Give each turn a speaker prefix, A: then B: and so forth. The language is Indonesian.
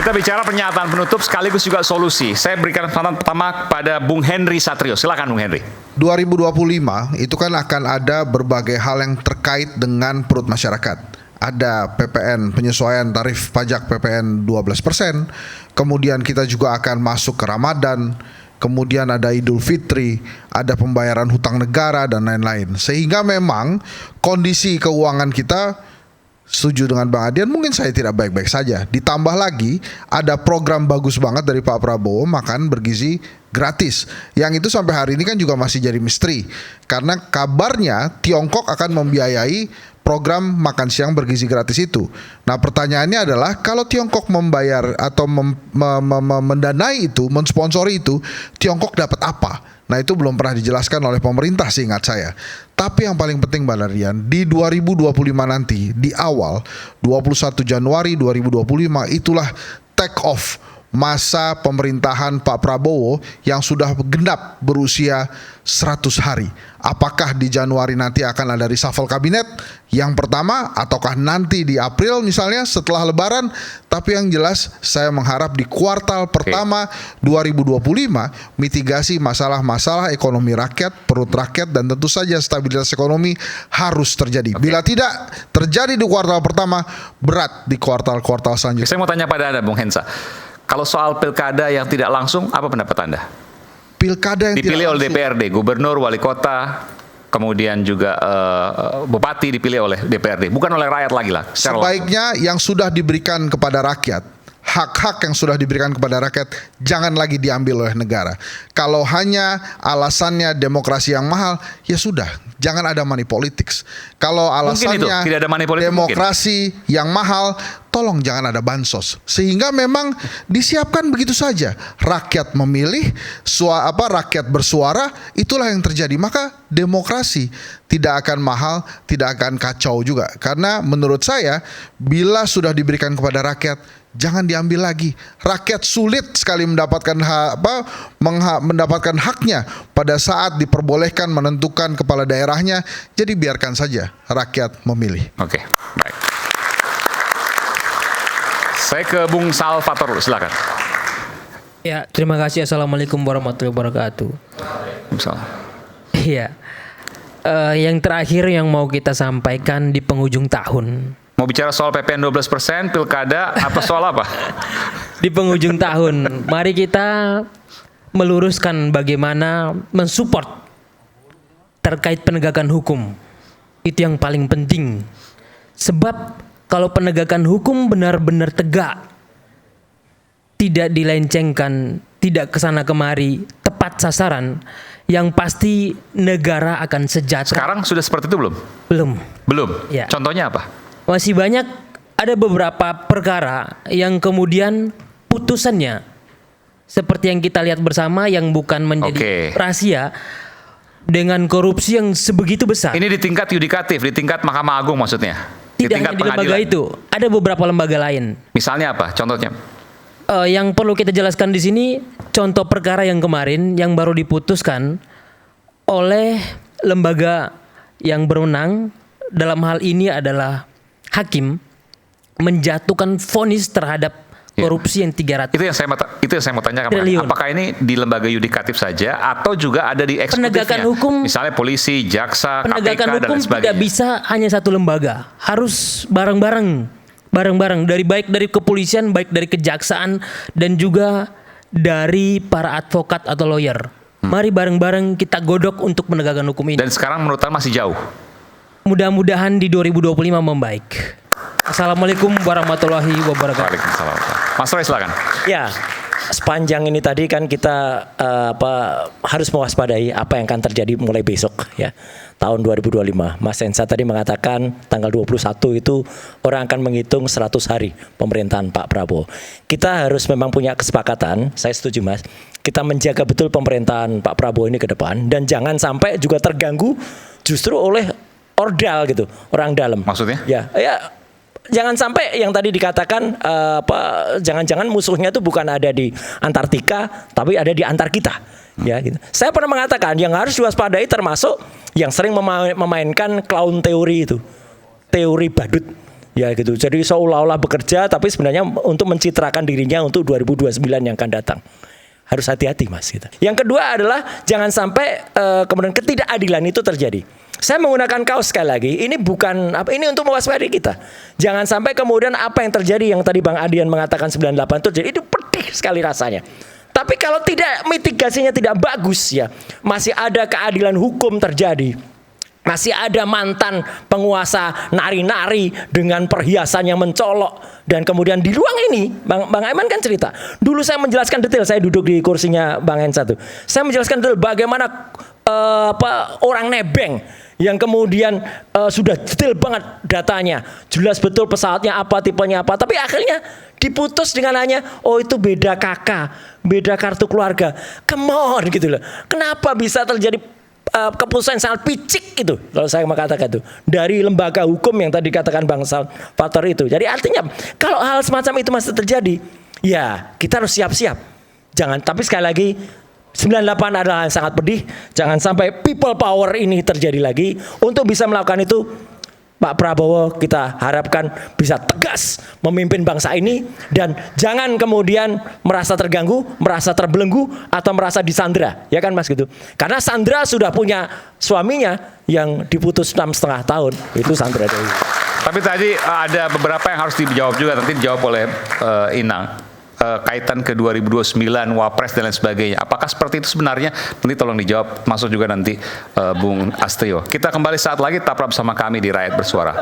A: Kita bicara pernyataan penutup sekaligus juga solusi. Saya berikan kesempatan pertama kepada Bung Henry Satrio. Silakan Bung Henry.
B: 2025 itu kan akan ada berbagai hal yang terkait dengan perut masyarakat. Ada PPN, penyesuaian tarif pajak PPN 12%. Kemudian kita juga akan masuk ke Ramadan. Kemudian ada Idul Fitri, ada pembayaran hutang negara dan lain-lain. Sehingga memang kondisi keuangan kita, setuju dengan Bang Adian, mungkin saya tidak baik-baik saja. Ditambah lagi ada program bagus banget dari Pak Prabowo, makan bergizi gratis. Yang itu sampai hari ini kan juga masih jadi misteri. Karena kabarnya Tiongkok akan membiayai program makan siang bergizi gratis itu. Nah, pertanyaannya adalah kalau Tiongkok membayar atau mendanai itu, mensponsori itu, Tiongkok dapat apa? Nah, itu belum pernah dijelaskan oleh pemerintah seingat saya. Tapi yang paling penting Mbak Narian, di 2025 nanti, di awal 21 Januari 2025 itulah take off masa pemerintahan Pak Prabowo yang sudah genap berusia 100 hari. Apakah di Januari nanti akan ada reshuffle kabinet yang pertama, ataukah nanti di April misalnya setelah Lebaran? Tapi yang jelas saya mengharap di kuartal pertama 2025 mitigasi masalah-masalah ekonomi rakyat, perut rakyat, dan tentu saja stabilitas ekonomi harus terjadi. Bila tidak terjadi di kuartal pertama, berat di kuartal-kuartal selanjutnya.
A: Saya mau tanya pada Anda Bung Hensa. Kalau soal pilkada yang tidak langsung, apa pendapat Anda?
B: Pilkada yang
A: dipilih
B: tidak
A: oleh DPRD, gubernur, wali kota, kemudian juga bupati dipilih oleh DPRD, bukan oleh rakyat lagi lah.
B: Sebaiknya yang sudah diberikan kepada rakyat, hak-hak yang sudah diberikan kepada rakyat, jangan lagi diambil oleh negara. Kalau hanya alasannya demokrasi yang mahal, ya sudah, jangan ada money politics. Kalau alasannya
A: tidak ada money politics,
B: demokrasi yang mahal, tolong jangan ada bansos. Sehingga memang disiapkan begitu saja. Rakyat memilih, rakyat bersuara, itulah yang terjadi. Maka demokrasi tidak akan mahal, tidak akan kacau juga. Karena menurut saya, bila sudah diberikan kepada rakyat, jangan diambil lagi. Rakyat sulit sekali mendapatkan mendapatkan haknya pada saat diperbolehkan menentukan kepala daerahnya. Jadi biarkan saja rakyat memilih.
A: Oke, baik. Saya ke Bung Salvator, silakan.
C: Ya, terima kasih. Assalamualaikum warahmatullahi wabarakatuh. Iya. Yang terakhir yang mau kita sampaikan di penghujung tahun.
A: Mau bicara soal PPN 12%, pilkada, apa soal apa?
C: Di penghujung tahun, mari kita meluruskan bagaimana mensupport terkait penegakan hukum. Itu yang paling penting. Sebab kalau penegakan hukum benar-benar tegak, tidak dilencengkan, tidak kesana kemari, tepat sasaran, yang pasti negara akan sejahtera.
A: Sekarang sudah seperti itu belum? Belum?
C: Ya.
A: Contohnya apa?
C: Masih banyak, ada beberapa perkara yang kemudian putusannya seperti yang kita lihat bersama yang bukan menjadi rahasia dengan korupsi yang sebegitu besar.
A: Ini di tingkat yudikatif, di tingkat Mahkamah Agung maksudnya?
C: Tidak hanya di lembaga itu, ada beberapa lembaga lain.
A: Misalnya apa? Contohnya?
C: Yang perlu kita jelaskan di sini, contoh perkara yang kemarin yang baru diputuskan oleh lembaga yang berwenang dalam hal ini adalah hakim menjatuhkan vonis terhadap korupsi yang 300.
A: Itu yang saya mau tanyakan. Apakah ini di lembaga yudikatif saja atau juga ada di eksekutifnya?
C: Penegakan hukum,
A: misalnya polisi, jaksa,
C: penegakan
A: KPK
C: hukum
A: dan lain sebagainya.
C: tidak bisa hanya satu lembaga, harus bareng-bareng baik dari kepolisian, baik dari kejaksaan, dan juga dari para advokat atau lawyer. Mari bareng-bareng kita godok untuk penegakan hukum ini.
A: Dan sekarang menurut Anda masih jauh?
C: Mudah-mudahan di 2025 membaik. Assalamualaikum warahmatullahi wabarakatuh.
A: Waalaikumsalam. Mas Roy, silakan.
D: Ya, sepanjang ini tadi kan kita harus mewaspadai apa yang akan terjadi mulai besok ya, tahun 2025. Mas Hensa tadi mengatakan tanggal 21 itu orang akan menghitung 100 hari pemerintahan Pak Prabowo. Kita harus memang punya kesepakatan, saya setuju Mas, kita menjaga betul pemerintahan Pak Prabowo ini ke depan dan jangan sampai juga terganggu justru oleh ordal gitu, orang dalam.
A: Maksudnya?
D: Ya. Jangan sampai yang tadi dikatakan jangan-jangan musuhnya itu bukan ada di Antartika tapi ada di antar kita. Ya gitu. Saya pernah mengatakan yang harus diwaspadai termasuk yang sering memainkan clown teori itu. Teori badut. Ya gitu. Jadi seolah-olah bekerja tapi sebenarnya untuk mencitrakan dirinya untuk 2029 yang akan datang. Harus hati-hati Mas gitu. Yang kedua adalah jangan sampai kemudian ketidakadilan itu terjadi. Saya menggunakan kaos sekali lagi. Ini bukan apa, ini untuk mewaspadai kita. Jangan sampai kemudian apa yang terjadi yang tadi Bang Adian mengatakan 98 itu terjadi, itu pedih sekali rasanya. Tapi kalau tidak, mitigasinya tidak bagus ya, masih ada keadilan hukum terjadi. Masih ada mantan penguasa nari-nari dengan perhiasan yang mencolok. Dan kemudian di ruang ini, Bang Aiman kan cerita. Dulu saya menjelaskan detail, saya duduk di kursinya Bang Hensa tuh. Saya menjelaskan detail bagaimana orang nebeng yang kemudian sudah detail banget datanya. Jelas betul pesawatnya apa, tipenya apa. Tapi akhirnya diputus dengan hanya, oh itu beda kakak, beda kartu keluarga. Come on gitu loh. Kenapa bisa terjadi keputusan sangat picik itu, kalau saya mengatakan itu dari lembaga hukum yang tadi dikatakan Bang Fator itu. Jadi artinya kalau hal semacam itu masih terjadi, ya kita harus siap-siap. Jangan, tapi sekali lagi 98 adalah sangat pedih. Jangan sampai people power ini terjadi lagi. Untuk bisa melakukan itu, Pak Prabowo kita harapkan bisa tegas memimpin bangsa ini dan jangan kemudian merasa terganggu, merasa terbelenggu atau merasa disandra, ya kan Mas gitu. Karena Sandra sudah punya suaminya yang diputus 6,5 tahun, itu Sandra Dewi.
A: Tapi tadi ada beberapa yang harus dijawab juga, nanti dijawab oleh Inang. Kaitan ke 2029 Wapres dan lain sebagainya. Apakah seperti itu sebenarnya? Nanti tolong dijawab, masuk juga nanti Bung Astrio. Kita kembali saat lagi, tetaplah bersama kami di Rakyat Bersuara.